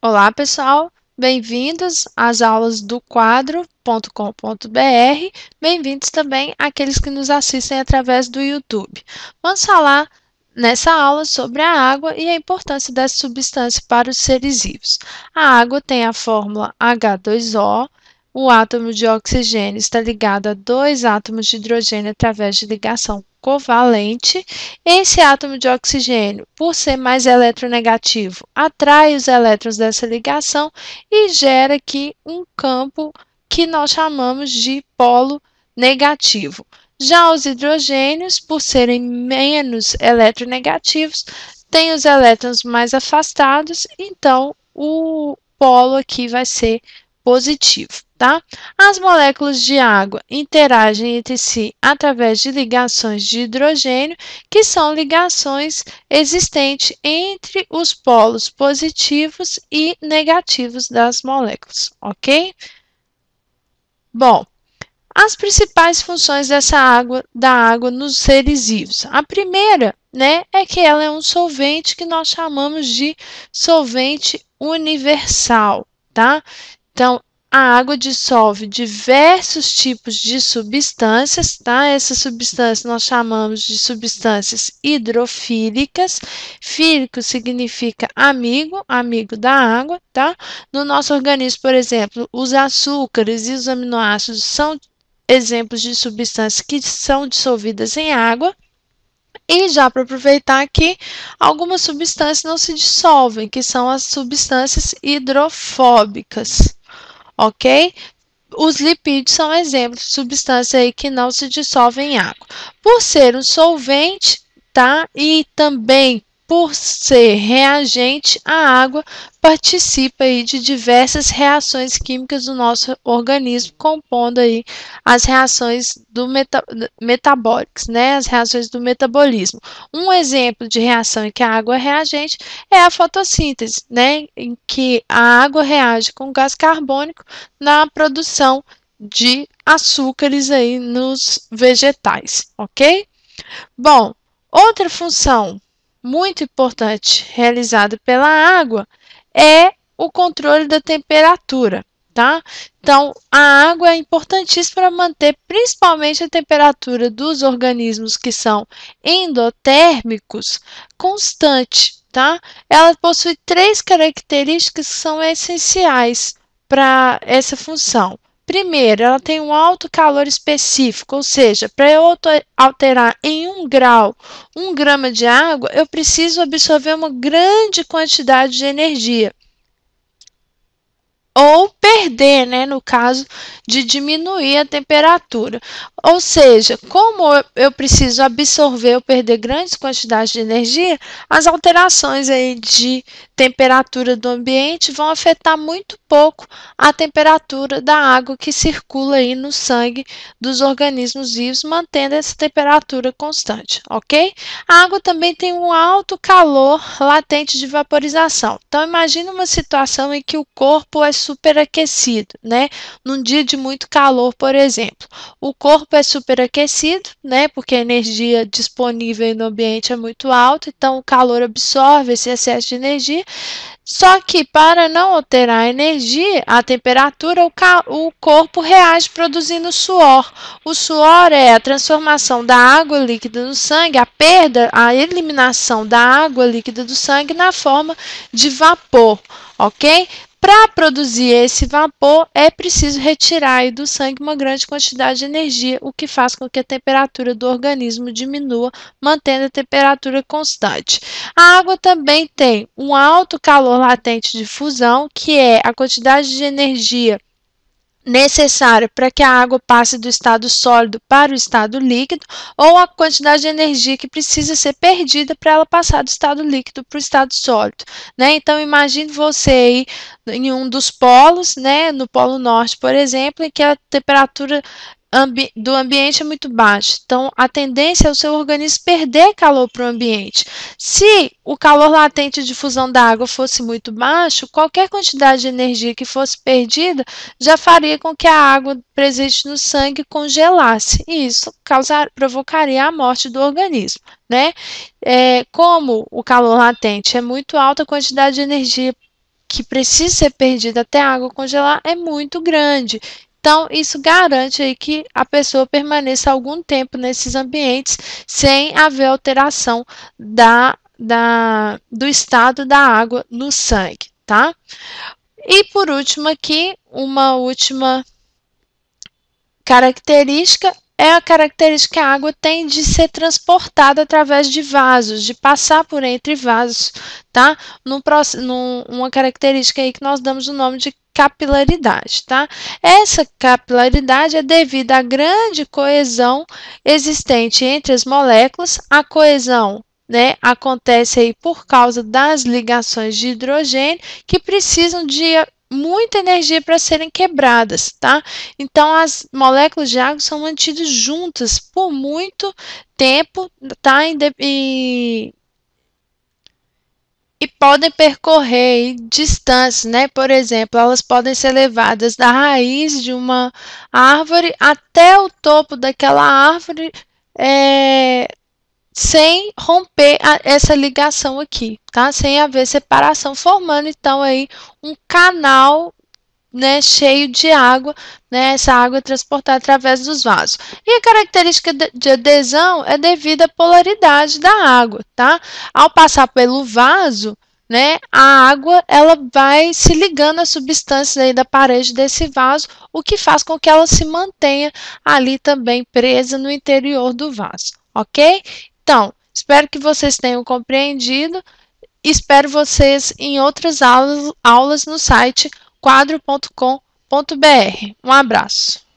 Olá, pessoal! Bem-vindos às aulas do quadro.com.br. Bem-vindos também àqueles que nos assistem através do YouTube. Vamos falar nessa aula sobre a água e a importância dessa substância para os seres vivos. A água tem a fórmula H2O. O átomo de oxigênio está ligado a dois átomos de hidrogênio através de ligação covalente. Esse átomo de oxigênio, por ser mais eletronegativo, atrai os elétrons dessa ligação e gera aqui um campo que nós chamamos de polo negativo. Já os hidrogênios, por serem menos eletronegativos, têm os elétrons mais afastados, então o polo aqui vai ser positivo, tá? As moléculas de água interagem entre si através de ligações de hidrogênio, que são ligações existentes entre os polos positivos e negativos das moléculas, ok? Bom, as principais funções da água nos seres vivos. A primeira, né, é que ela é um solvente que nós chamamos de solvente universal, tá? Então, a água dissolve diversos tipos de substâncias, tá? Essas substâncias nós chamamos de substâncias hidrofílicas. Fílico significa amigo, amigo da água, tá? No nosso organismo, por exemplo, os açúcares e os aminoácidos são exemplos de substâncias que são dissolvidas em água. E já para aproveitar aqui, algumas substâncias não se dissolvem, que são as substâncias hidrofóbicas, ok? Os lipídios são exemplos de substâncias aí que não se dissolvem em água. Por ser um solvente, tá? E também por ser reagente, a água participa aí de diversas reações químicas do nosso organismo, compondo aí as reações metabólicas, né? As reações do metabolismo. Um exemplo de reação em que a água é reagente é a fotossíntese, né? Em que a água reage com gás carbônico na produção de açúcares aí nos vegetais, ok? Bom, outra função muito importante realizada pela água é o controle da temperatura, tá? Então, a água é importantíssima para manter principalmente a temperatura dos organismos que são endotérmicos constante, tá? Ela possui três características que são essenciais para essa função. Primeiro, ela tem um alto calor específico, ou seja, para eu alterar em 1 grau 1 grama de água, eu preciso absorver uma grande quantidade de energia. Ou perder, né, no caso de diminuir a temperatura. Ou seja, como eu preciso absorver ou perder grandes quantidades de energia, as alterações aí de temperatura do ambiente vão afetar muito pouco a temperatura da água que circula aí no sangue dos organismos vivos, mantendo essa temperatura constante, ok? A água também tem um alto calor latente de vaporização. Então, imagine uma situação em que o corpo é superaquecido, né? Num dia de muito calor, por exemplo. O corpo é superaquecido, né? Porque a energia disponível no ambiente é muito alta, então o calor absorve esse excesso de energia. Só que para não alterar a energia, a temperatura, o corpo reage produzindo suor. O suor é a transformação da água líquida no sangue, a perda, a eliminação da água líquida do sangue na forma de vapor, ok? Para produzir esse vapor, é preciso retirar do sangue uma grande quantidade de energia, o que faz com que a temperatura do organismo diminua, mantendo a temperatura constante. A água também tem um alto calor latente de fusão, que é a quantidade de energia necessária para que a água passe do estado sólido para o estado líquido, ou a quantidade de energia que precisa ser perdida para ela passar do estado líquido para o estado sólido, né? Então, imagine você aí em um dos polos, né? No Polo Norte, por exemplo, em que a temperatura do ambiente é muito baixa. Então, a tendência é o seu organismo perder calor para o ambiente. Se o calor latente de fusão da água fosse muito baixo, qualquer quantidade de energia que fosse perdida já faria com que a água presente no sangue congelasse. E isso provocaria a morte do organismo, né? Como o calor latente é muito alta, a quantidade de energia que precisa ser perdida até a água congelar é muito grande. Então, isso garante aí que a pessoa permaneça algum tempo nesses ambientes sem haver alteração do estado da água no sangue, tá? E por último aqui, uma última característica é a característica que a água tem de ser transportada através de vasos, de passar por entre vasos, tá? Uma característica aí que nós damos o nome de capilaridade, tá? Essa capilaridade é devida à grande coesão existente entre as moléculas. A coesão, né, acontece aí por causa das ligações de hidrogênio que precisam de muita energia para serem quebradas, tá? Então, as moléculas de água são mantidas juntas por muito tempo, tá? E podem percorrer distâncias, né? Por exemplo, elas podem ser levadas da raiz de uma árvore até o topo daquela árvore, sem romper essa ligação aqui, tá? Sem haver separação, formando então aí um canal, né, cheio de água, né, essa água é transportada através dos vasos. E a característica de adesão é devido à polaridade da água, tá? Ao passar pelo vaso, né, a água ela vai se ligando às substâncias aí da parede desse vaso, o que faz com que ela se mantenha ali também presa no interior do vaso, ok? Então, espero que vocês tenham compreendido. Espero vocês em outras aulas no site quadro.com.br. Um abraço.